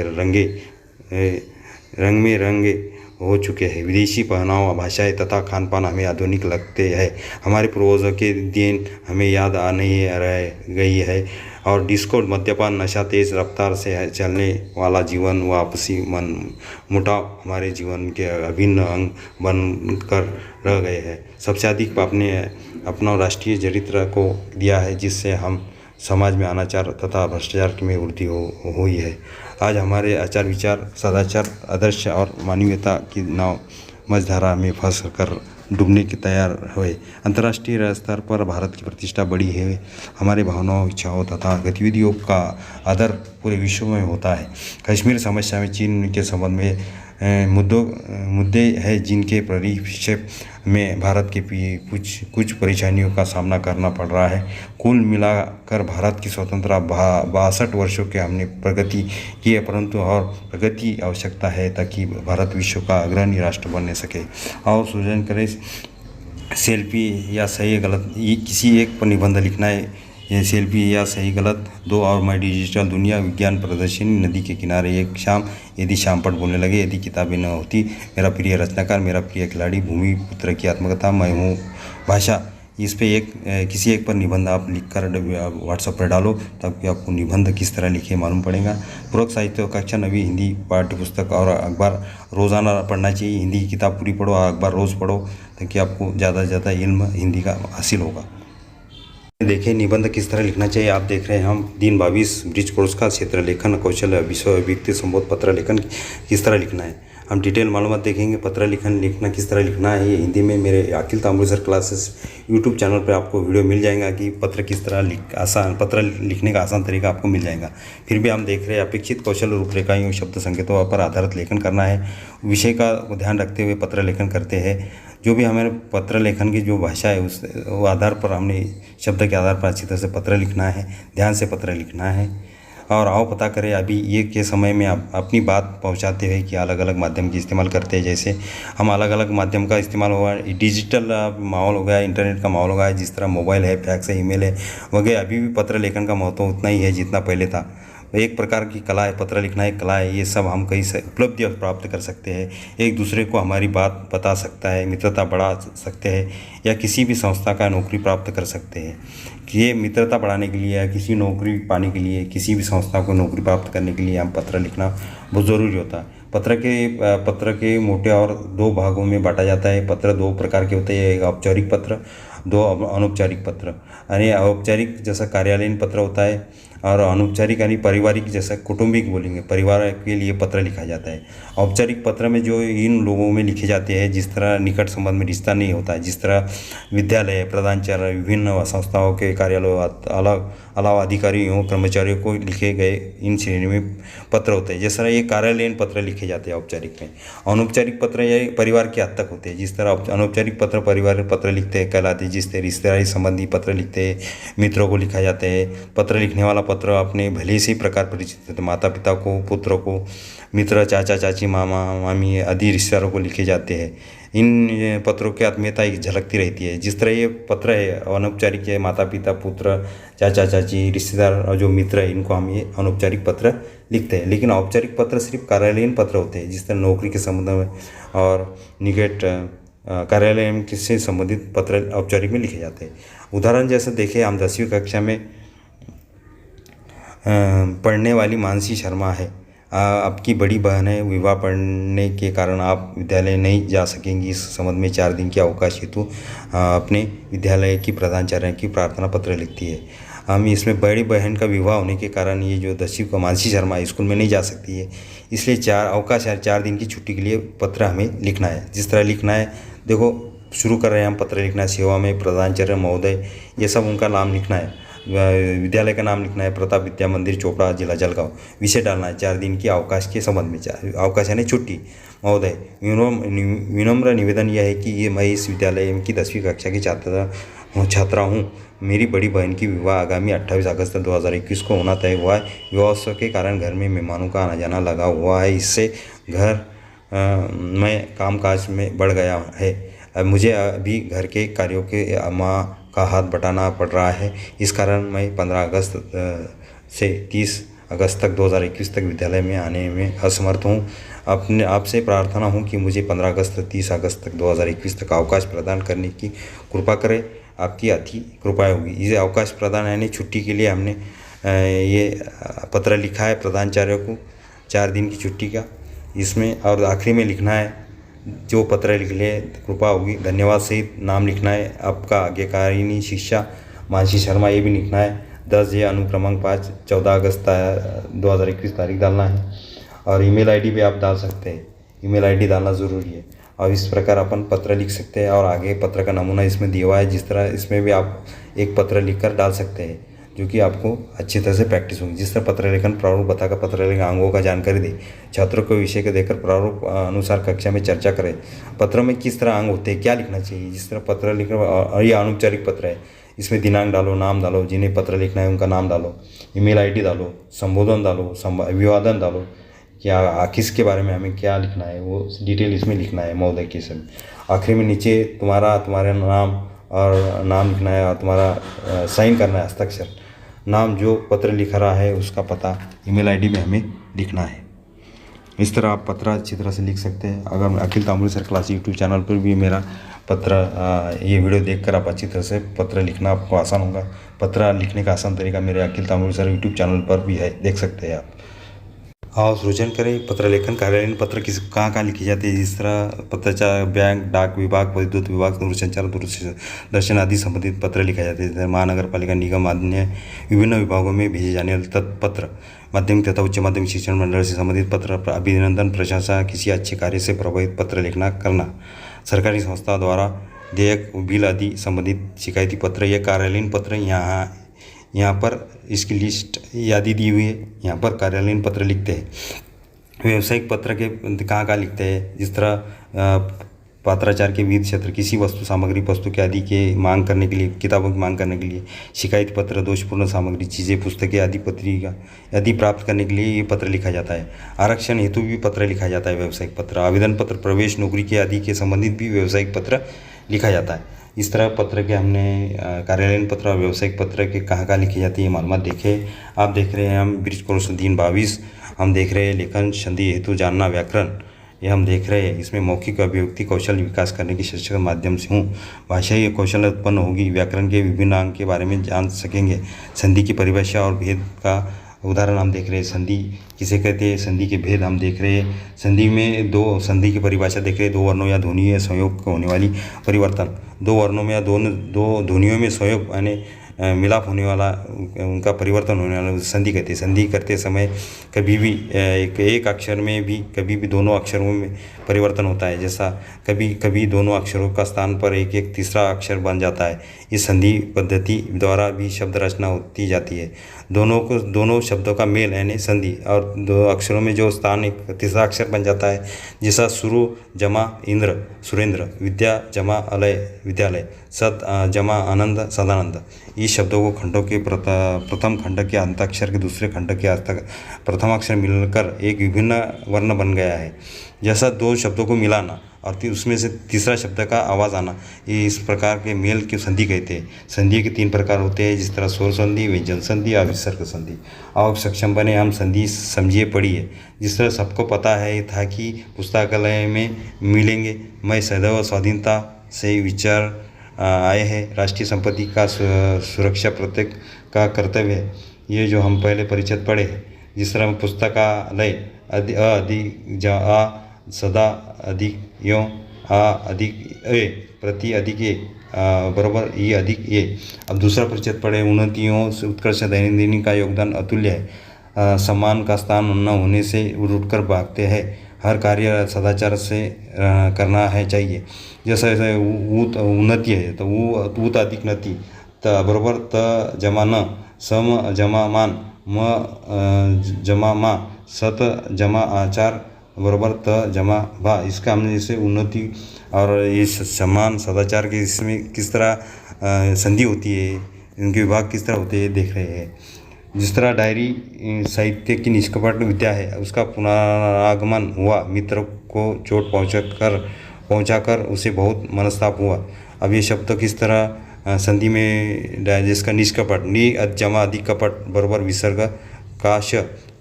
में रंगे हो चुके हैं। विदेशी पहनावा, भाषाएं तथा खान पान हमें आधुनिक लगते हैं। हमारे पूर्वजों के दिन हमें याद आ नहीं रह गई है और डिस्को, मद्यपान, नशा, तेज रफ्तार से चलने वाला जीवन व आपसी मन मुटाव हमारे जीवन के अभिन्न अंग बनकर रह गए हैं। सबसे अधिक आपने अपना राष्ट्रीय चरित्र को दिया है, जिससे हम समाज में अनाचार तथा भ्रष्टाचार में वृद्धि हुई है। आज हमारे आचार विचार, सदाचार, आदर्श और मानवीयता की नाव मझधारा में फंस कर डूबने के तैयार हुए। अंतर्राष्ट्रीय स्तर पर भारत की प्रतिष्ठा बढ़ी है। हमारे भावनाओं, इच्छाओं तथा गतिविधियों का आदर पूरे विश्व में होता है। कश्मीर समस्या में चीन के संबंध में मुद्दे हैं, जिनके परिप्रेक्ष्य में भारत के कुछ परेशानियों का सामना करना पड़ रहा है। कुल मिलाकर भारत की स्वतंत्रता 62 वर्षों के हमने प्रगति की है, परंतु और प्रगति आवश्यकता है ताकि भारत विश्व का अग्रणी राष्ट्र बनने सके। और सृजन करें सेल्फी या सही गलत, ये किसी एक पर निबंध लिखना है। ये सेल्फी या सही गलत, 2 और मैं डिजिटल दुनिया, विज्ञान प्रदर्शनी, नदी के किनारे एक शाम, यदि शाम पर बोलने लगे, यदि किताबें न होती, मेरा प्रिय रचनाकार, मेरा प्रिय खिलाड़ी, भूमि पुत्र की आत्मकथा, मैं हूँ भाषा। इस पे किसी एक पर निबंध आप लिखकर व्हाट्सएप पर डालो, तब कि आपको निबंध किस तरह लिखे मालूम पड़ेगा। पूरक साहित्य कक्षा, नवी हिंदी पाठ्य पुस्तक और अखबार रोज़ाना पढ़ना चाहिए। हिंदी की किताब पूरी पढ़ो और अखबार रोज़ पढ़ो, ताकि आपको ज़्यादा से ज़्यादा इल्म हिंदी का हासिल होगा। देखिए निबंध किस तरह लिखना चाहिए। आप देख रहे हैं हम दिन 22 ब्रिज कोर्स का क्षेत्र लेखन कौशल विषय व्यक्ति संबोध पत्र लेखन किस तरह लिखना है। हम डिटेल मालूमात देखेंगे। पत्र लेखन लिखना किस तरह लिखना है, ये हिंदी में मेरे अखिल ताम्रसर क्लासेस यूट्यूब चैनल पर आपको वीडियो मिल जाएगा कि पत्र किस तरह पत्र लिखने का आसान तरीका आपको मिल जाएगा। फिर भी हम देख रहे हैं अपेक्षित कौशल रूपरेखाओं शब्द संकेतों पर आधारित लेखन करना है। विषय का ध्यान रखते हुए पत्र लेखन करते हैं। जो भी हमारे पत्र लेखन की जो भाषा है उस आधार पर हमने शब्द के आधार पर अच्छी तरह से पत्र लिखना है, ध्यान से पत्र लिखना है। और आओ पता करें अभी ये के समय में आप अपनी बात पहुंचाते हुए कि अलग अलग माध्यम की इस्तेमाल करते हैं। जैसे हम अलग अलग माध्यम का इस्तेमाल हुआ, डिजिटल माहौल हो गया, इंटरनेट का माहौल हो गया, जिस तरह मोबाइल है, फैक्स है, ईमेल है वगैरह। अभी भी पत्र लेखन का महत्व उतना ही है जितना पहले था। एक प्रकार की कला है, पत्र लिखना एक कला है। ये सब हम कहीं से उपलब्धि प्राप्त कर सकते हैं। एक दूसरे को हमारी बात बता सकता है, मित्रता बढ़ा सकते हैं, या किसी भी संस्था का नौकरी प्राप्त कर सकते हैं। ये मित्रता बढ़ाने के लिए या किसी नौकरी पाने के लिए, किसी भी संस्था को नौकरी प्राप्त करने के लिए हम पत्र लिखना बहुत ज़रूरी होता है। पत्र के मोटे और 2 भागों में बांटा जाता है। पत्र 2 प्रकार के होते हैं, एक औपचारिक पत्र, 2 अनौपचारिक पत्र। यानी औपचारिक जैसा कार्यालयीन पत्र होता है, और अनौपचारिक यानी पारिवारिक जैसा कौटुंबिक बोलेंगे, परिवार के लिए पत्र लिखा जाता है। औपचारिक पत्र में जो इन लोगों में लिखे जाते हैं जिस तरह निकट संबंध में रिश्ता नहीं होता है, जिस तरह विद्यालय, प्रधानाचार्य, विभिन्न संस्थाओं के कार्यालयों अलावा अधिकारियों, कर्मचारियों को लिखे गए इन श्रेणी में पत्र होते हैं। जिस तरह ये कार्यालयीन पत्र लिखे जाते हैं औपचारिक में। अनौपचारिक पत्र ये परिवार के हद तक होते हैं। जिस तरह अनौपचारिक पत्र परिवार पत्र लिखते हैं कहलाते हैं, जिस तरह रिश्तेदारी संबंधी पत्र लिखते हैं, मित्रों को लिखा जाता है। पत्र लिखने वाला पत्र अपने भले से प्रकार परिचित होते, माता पिता को, पुत्र को, मित्र, चाचा चाची, मामा मामी आदि रिश्तेदारों को लिखे जाते हैं। इन पत्रों की आत्मीयता एक झलकती रहती है। जिस तरह ये पत्र है अनौपचारिक है, माता पिता, पुत्र, चाचा चाची, रिश्तेदार और जो मित्र है, इनको हम ये अनौपचारिक पत्र लिखते हैं। लेकिन औपचारिक पत्र सिर्फ कार्यालयीन पत्र होते हैं, जिस तरह नौकरी के संबंध में और निकट कार्यालय से संबंधित पत्र औपचारिक में लिखे जाते हैं। उदाहरण जैसे देखें, हम 10वीं कक्षा में पढ़ने वाली मानसी शर्मा है। आपकी बड़ी बहन है, विवाह पढ़ने के कारण आप विद्यालय नहीं जा सकेंगी। इस संबंध में 4 दिन के अवकाश हेतु अपने विद्यालय की प्रधानाचार्य की प्रार्थना पत्र लिखती है। हम इसमें बड़ी बहन का विवाह होने के कारण ये जो 10वीं का मानसी शर्मा स्कूल में नहीं जा सकती है, इसलिए 4 दिन की छुट्टी के लिए पत्र हमें लिखना है। जिस तरह लिखना है देखो, शुरू कर रहे हैं हम पत्र लिखना। सेवा में प्रधानाचार्य महोदय, ये सब उनका नाम लिखना है। विद्यालय का नाम लिखना है, प्रताप विद्या मंदिर चोपड़ा जिला जलगांव। विषय डालना है 4 दिन की अवकाश के संबंध में, अवकाश यानी छुट्टी। महोदय, विनम्र निवेदन यह है कि मैं इस विद्यालय की 10वीं कक्षा की छात्रा हूँ। मेरी बड़ी बहन की विवाह आगामी 28 अगस्त 2021 को होना तय हुआ है। विवाहोत्सव के कारण घर में मेहमानों का आना जाना लगा हुआ है, इससे घर में कामकाज में बढ़ गया है। अब मुझे अभी घर के कार्यों के माँ का हाथ बटाना पड़ रहा है। इस कारण मैं 15 अगस्त से 30 अगस्त तक 2021 तक विद्यालय में आने में असमर्थ हूँ। अपने आपसे प्रार्थना हूँ कि मुझे 15 अगस्त 30 अगस्त तक 2021 तक अवकाश प्रदान करने की कृपा करें। आपकी अति कृपा होगी। इसे अवकाश प्रदान यानी छुट्टी के लिए हमने ये पत्र लिखा है प्रधानाचार्य को 4 दिन की छुट्टी का। इसमें और आखिरी में लिखना है, जो पत्र लिख ले कृपा होगी, धन्यवाद सहित नाम लिखना है। आपका आज्ञाकारिणी शिक्षा मानसी शर्मा, ये भी लिखना है। 10 ये अनुक्रमांक 5 14 अगस्त 2021 तारीख डालना है। और ईमेल आईडी भी आप डाल सकते हैं, ईमेल आईडी डालना ज़रूरी है। और इस प्रकार अपन पत्र लिख सकते हैं। और आगे पत्र का नमूना इसमें दिया हुआ है, जिस तरह इसमें भी आप एक पत्र लिखकर डाल सकते हैं, जो कि आपको अच्छी तरह से प्रैक्टिस होगी। जिस तरह पत्र लेखन प्रारूप बताकर पत्र लेखन अंगों का जानकारी दे, छात्रों को विषय को देकर प्रारूप अनुसार कक्षा में चर्चा करें। पत्र में किस तरह अंग होते हैं, क्या लिखना चाहिए। जिस तरह पत्र लिखना, ये अनौपचारिक पत्र है, इसमें दिनांक डालो, नाम डालो, जिन्हें पत्र लिखना है उनका नाम डालो, ईमेल आईडी डालो, संबोधन डालो, अभिवादन डालो, क्या किसके बारे में हमें क्या लिखना है वो डिटेल इसमें लिखना है महोदय के सब। आखिरी में नीचे तुम्हारा नाम और नाम लिखना है, और तुम्हारा साइन करना है, हस्ताक्षर, नाम जो पत्र लिख रहा है उसका पता, ईमेल आईडी में हमें लिखना है। इस तरह आप पत्र अच्छी तरह से लिख सकते हैं। अगर अखिल तांबुली सर क्लास यूट्यूब चैनल पर भी मेरा पत्र ये वीडियो देखकर आप अच्छी तरह से पत्र लिखना आपको आसान होगा। पत्र लिखने का आसान तरीका मेरे अखिल तांबुली सर यूट्यूब चैनल पर भी है, देख सकते हैं आप। आओ सृजन करें। पत्र लेखन कार्यालयीन पत्र कहाँ लिखी जाती है। जिस तरह पत्राचार, बैंक, डाक विभाग, विद्युत विभाग, दूरसंचार, दूरदर्शन आदि संबंधित पत्र लिखा जाते हैं। महानगर पालिका, निगम, अन्य विभिन्न विभागों में भेजे जाने वाले तत्पत्र, माध्यमिक तथा उच्च माध्यमिक शिक्षण मंडल से संबंधित पत्र, अभिनंदन, प्रशंसा, किसी अच्छे कार्य से प्रभावित पत्र लिखना करना, सरकारी संस्था द्वारा देयक, बिल आदि संबंधित शिकायती पत्र, यह कार्यालयीन पत्र यहाँ पर इसकी लिस्ट यादी दी हुई है। यहाँ पर कार्यालयीन पत्र लिखते हैं। व्यावसायिक पत्र के कहाँ लिखते हैं। जिस तरह पत्राचार के विविध क्षेत्र, किसी वस्तु सामग्री पुस्तक आदि के मांग करने के लिए, किताबों की मांग करने के लिए, शिकायत पत्र, दोषपूर्ण सामग्री, चीज़ें, पुस्तकें आदि पत्रिका आदि प्राप्त करने के लिए ये पत्र लिखा जाता है। आरक्षण हेतु भी पत्र लिखा जाता है, व्यावसायिक पत्र, आवेदन पत्र, प्रवेश, नौकरी के आदि के संबंधित भी व्यावसायिक पत्र लिखा जाता है। इस तरह पत्र के हमने कार्यालयीन पत्र और व्यावसायिक पत्र के कहाँ लिखी जाती है मालूमात देखे। आप देख रहे हैं हम ब्रिज कोर्स 3/22, हम देख रहे हैं लेखन, संधि हेतु जानना, व्याकरण, ये हम देख रहे हैं। इसमें मौखिक अभिव्यक्ति कौशल विकास करने की शिक्षा के माध्यम से हूँ। भाषाई कौशल उत्पन्न होगी, व्याकरण के विभिन्न अंग के बारे में जान सकेंगे। संधि की परिभाषा और भेद का उदाहरण हम देख रहे हैं। संधि किसे कहते हैं, संधि के भेद हम देख रहे हैं। संधि में संधि की परिभाषा देख रहे हैं। 2 वर्णों या ध्वनि या संयोग होने वाली परिवर्तन, 2 वर्णों में या दो ध्वनियों में संयोग यानी मिलाप होने वाला, उनका परिवर्तन होने वाला संधि कहते हैं। संधि करते समय कभी भी एक अक्षर में भी कभी भी दोनों अक्षरों में परिवर्तन होता है। जैसा कभी कभी दोनों अक्षरों का स्थान पर एक तीसरा अक्षर बन जाता है। इस संधि पद्धति द्वारा भी शब्द रचना होती जाती है। दोनों शब्दों का मेल यानी संधि, और 2 अक्षरों में जो स्थान एक तीसरा अक्षर बन जाता है। जैसा सुरु जमा इंद्र सुरेंद्र, विद्या जमा अलय विद्यालय, सत जमा आनंद सदानंद। इस शब्दों को खंडों के प्रथम खंड के अंताक्षर के दूसरे खंड के प्रथम अक्षर मिलकर एक विभिन्न वर्ण बन गया है। जैसा 2 शब्दों को मिलाना और उसमें से तीसरा शब्द का आवाज़ आना, ये इस प्रकार के मेल की संधि कहते हैं। संधि के 3 प्रकार होते हैं, जिस तरह स्वर संधि, व्यंजन संधि और विसर्ग संधि। आप सक्षम बने, हम संधि समझिए, पढ़िए। जिस तरह सबको पता है था कि पुस्तकालय में मिलेंगे, मैं सदैव स्वाधीनता से विचार आए हैं। राष्ट्रीय संपत्ति का सुरक्षा प्रत्येक का कर्तव्य है। ये जो हम पहले परिचित पढ़े हैं। जिस तरह पुस्तकालय सदा अधिक यो आ अधिक ए प्रति अधिक ए बराबर ई अधिक ए। अब दूसरा परिचित पढ़े, उन्नतियों से उत्कर्ष दैनंदिनी का योगदान अतुल्य है। सम्मान का स्थान न होने से उठकर भागते हैं। हर कार्य सदाचार से करना है चाहिए। जैसे उन्नति है तो ऊत अधिक नति, त बरोबर त जमा न सम जमा मान म जमा मा सत जमा आचार बराबर त जमा भा। इसका हमने जैसे उन्नति और इस सम्मान सदाचार के इसमें किस तरह संधि होती है, इनके विभाग किस तरह होते हैं देख रहे हैं। जिस तरह डायरी साहित्य की निष्कपट विद्या है, उसका पुनरागमन हुआ, मित्र को चोट पहुंचाकर उसे बहुत मनस्ताप हुआ। अब ये शब्द किस तरह संधि में जिसका निष्कपट नि जमा अधिक कपट बराबर विसर्ग का श,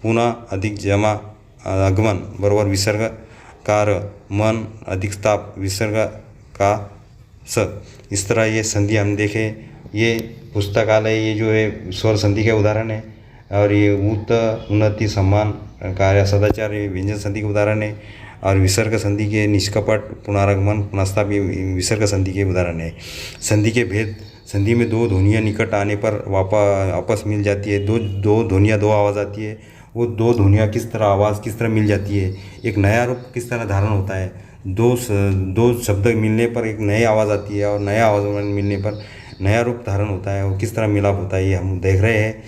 पुनः अधिक जमा आगमन बराबर विसर्ग कार, मन अधिक ताप विसर्ग का स। इस तरह ये संधि हम देखें। ये पुस्तकालय ये जो है स्वर संधि के उदाहरण है, और ये उत उन्नति सम्मान कार्य सदाचार ये व्यंजन संधि के उदाहरण है, और विसर्ग संधि के निष्कपट पुनरागमन पुनस्ताप ये विसर्ग संधि के उदाहरण है। संधि के भेद, संधि में दो ध्वनियाँ निकट आने पर आपस मिल जाती है। दो ध्वनियाँ दो आवाज़ आती है, वो दो ध्वनियाँ किस तरह आवाज़ किस तरह मिल जाती है, एक नया रूप किस तरह धारण होता है। दो शब्द मिलने पर एक नई आवाज़ आती है, और नया आवाज़ मिलने पर नया रूप धारण होता है, और किस तरह मिलाप होता है ये हम देख रहे हैं।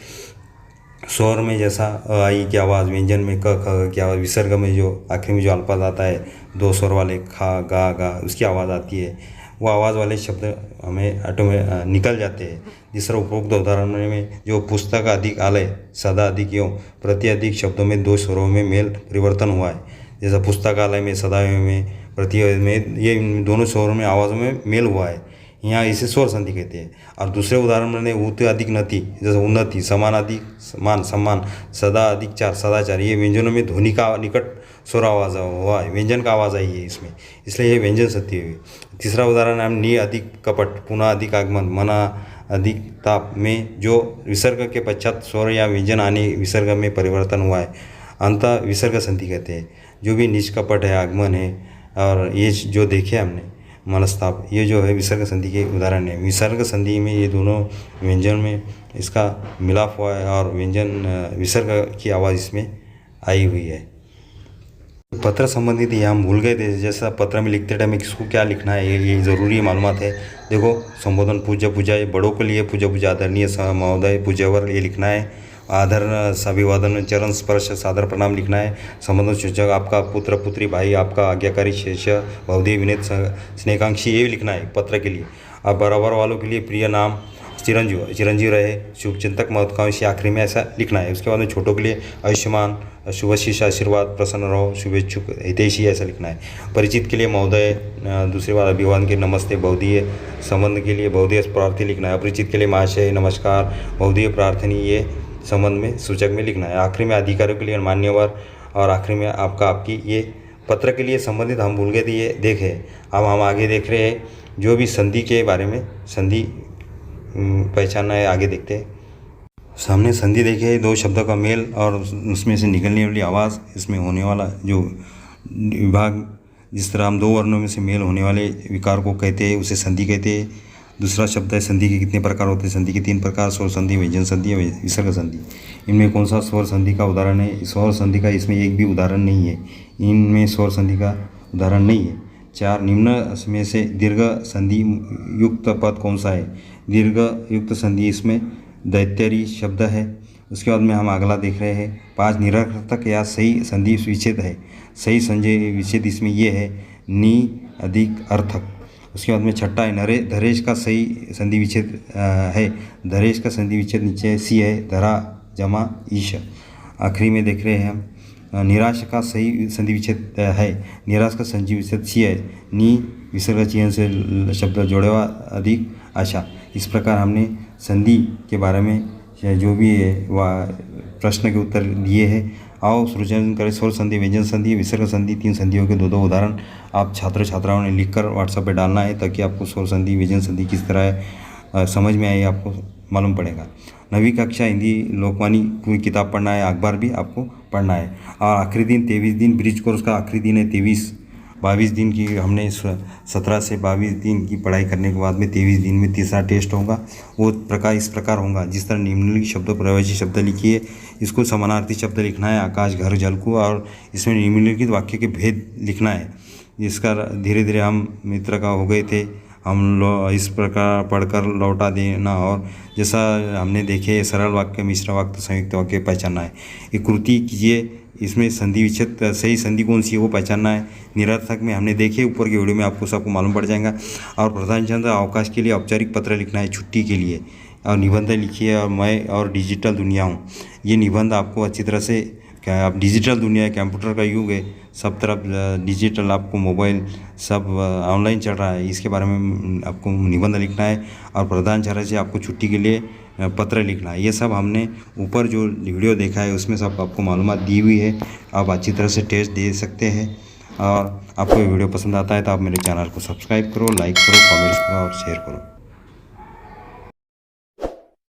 स्वर में जैसा अ आई की आवाज़, व्यंजन में क ख की आवाज़, विसर्ग में जो आखिर में जो अल्फाज आता है दो स्वर वाले खा गा गा उसकी आवाज़ आती है, वो आवाज़ वाले शब्द हमें ऑटो में निकल जाते हैं। जिस तरह उपरोक्त उदाहरण में जो पुस्तक अधिक आलय सदा अधिक एवं प्रति अधिक शब्दों में दो स्वरों में मेल परिवर्तन हुआ है। जैसा पुस्तकालय में सदाएं में प्रति में ये दोनों स्वरों में आवाज़ों में मेल हुआ है, यहाँ इसे स्वर संधि कहते हैं। और दूसरे उदाहरण में उत अधिक नति, जैसे उन्नति, समान अधिक मान सम्मान, सदा अधिक चार सदाचार, ये व्यंजनों में ध्वनि का निकट स्वर आवाज़ हुआ है, व्यंजन का आवाज़ आई है इसमें, इसलिए ये व्यंजन संधि हुई। तीसरा उदाहरण है नि अधिक कपट पुनः अधिक आगमन मना अधिक ताप में जो विसर्ग के पश्चात स्वर या व्यंजन आने विसर्ग में परिवर्तन हुआ है, अंत विसर्ग संधि कहते हैं। जो भी निष्कपट है, आगमन है, और ये जो देखे हमने मनस्ताप, ये जो है विसर्ग संधि के उदाहरण है। विसर्ग संधि में ये दोनों व्यंजन में इसका मिलाप हुआ है, और व्यंजन विसर्ग की आवाज़ इसमें आई हुई है। पत्र संबंधित ये हम भूल गए थे, जैसा पत्र में लिखते टाइम किसको क्या लिखना है ये ज़रूरी मालूमात है। देखो संबोधन पूज्य पूजा, ये बड़ों के लिए पूज्य पूजा, आदरणीय महोदय पूज्यवर ये लिखना है। आदर अभिवादन चरण स्पर्श सादर प्रणाम लिखना है। संबंधन सूचक आपका पुत्र पुत्री भाई, आपका आज्ञाकारी शिष्य भवदीय विनीत स्नेहाकांक्षी, ये लिखना है पत्र के लिए। अब बराबर वालों के लिए प्रिय नाम चिरंजीव रहे, शुभचिंतक महत्वाकांक्षी, आखिरी में ऐसा लिखना है। उसके बाद में छोटों के लिए आयुष्मान शुभशीष आशीर्वाद प्रसन्न रहो शुभेच्छुक हितैषी ऐसा लिखना है। परिचित के लिए महोदय, दूसरी बार अभिवादन के नमस्ते बहुधीय, संबंध के लिए बहुधीय प्रार्थी लिखना है। अपरिचित के लिए महाशय नमस्कार बहुधीय प्रार्थनी, ये संबंध में सूचक में लिखना है। आखिरी में अधिकारियों के लिए मान्यवर, और आखिरी में आपका आपकी, ये पत्र के लिए संबंधित हम भूल गए थे, ये देखे। अब हम आगे देख रहे हैं जो भी संधि के बारे में, संधि पहचानना है, आगे देखते हैं। सामने संधि देखे, दो शब्दों का मेल और उसमें से निकलने वाली आवाज़, इसमें होने वाला जो विभाग, जिस तरह हम दो वर्णों में से मेल होने वाले विकार को कहते हैं उसे संधि कहते हैं। दूसरा शब्द है संधि के कितने प्रकार होते हैं। संधि के 3 प्रकार, स्वर संधि, व्यंजन संधि, विसर्ग संधि। इनमें कौन सा स्वर संधि का उदाहरण है? स्वर संधि का इसमें एक भी उदाहरण नहीं है, इनमें स्वर संधि का उदाहरण नहीं है। 4 निम्न में से दीर्घ संधि युक्त पद कौन सा है? दीर्घ युक्त संधि इसमें दैत्यरी शब्द है। उसके बाद में हम अगला देख रहे हैं 5 निरर्थक या सही संधि विच्छेद है। सही संधि विच्छेद इसमें ये है नि अधिक अर्थक। उसके बाद में 6 है धरेश का सही संधि विच्छेद है। धरेश का संधि विच्छेद नीचे सी है, धरा जमा ईश। आखिरी में देख रहे हैं हम निराश का सही संधि विच्छेद है। निराश का संधि विच्छेद सी है, नी विसर्ग चिन्ह से शब्द जोड़ेवा अधिक आशा। इस प्रकार हमने संधि के बारे में जो भी है वह प्रश्न के उत्तर दिए हैं। आओ सृजन करें। स्वर संधि, व्यंजन संधि, विसर्ग संधि, 3 संधियों के 2-2 उदाहरण आप छात्र छात्राओं ने लिखकर व्हाट्सएप पे डालना है, ताकि आपको स्वर संधि व्यंजन संधि किस तरह समझ में आए आपको मालूम पड़ेगा। 9वीं कक्षा हिंदी लोकवाणी की किताब पढ़ना है, अखबार भी आपको पढ़ना है। और आखिरी दिन 23 दिन ब्रिज कोर्स का आखिरी दिन है। 22 दिन की हमने 17 से 22 दिन की पढ़ाई करने के बाद में 23 दिन में तीसरा टेस्ट होगा। वो इस प्रकार होगा, जिस तरह निम्नलिखित शब्दों प्रयोज्य शब्द लिखिए, इसको समानार्थी शब्द लिखना है, आकाश घर जल को, और इसमें निम्नलिखित वाक्य के भेद लिखना है। जिसका धीरे धीरे हम मित्र का हो गए थे, हम लोग इस प्रकार पढ़कर लौटा देना, और जैसा हमने देखे सरल वाक्य, मिश्र वाक्य, संयुक्त वाक्य पहचानना है। एक कृति कीजिए, इसमें संधि विच्छेद सही संधि कौन सी है वो पहचानना है। निरर्थक में हमने देखे ऊपर की वीडियो में, आपको सबको मालूम पड़ जाएगा। और प्रधान चंद्र अवकाश के लिए औपचारिक पत्र लिखना है, छुट्टी के लिए, और निबंध लिखिए। और मैं और डिजिटल दुनिया हूँ, ये निबंध आपको अच्छी तरह से, क्या अब डिजिटल दुनिया है, कंप्यूटर का युग है, सब तरफ डिजिटल, आपको मोबाइल सब ऑनलाइन चल रहा है, इसके बारे में आपको निबंध लिखना है। और प्रधानाचार्य से आपको छुट्टी के लिए पत्र लिखना है। ये सब हमने ऊपर जो वीडियो देखा है उसमें सब आपको मालूमात दी हुई है, आप अच्छी तरह से टेस्ट दे सकते हैं। और आपको ये वीडियो पसंद आता है तो आप मेरे चैनल को सब्सक्राइब करो, लाइक करो, कमेंट्स करो और शेयर करो।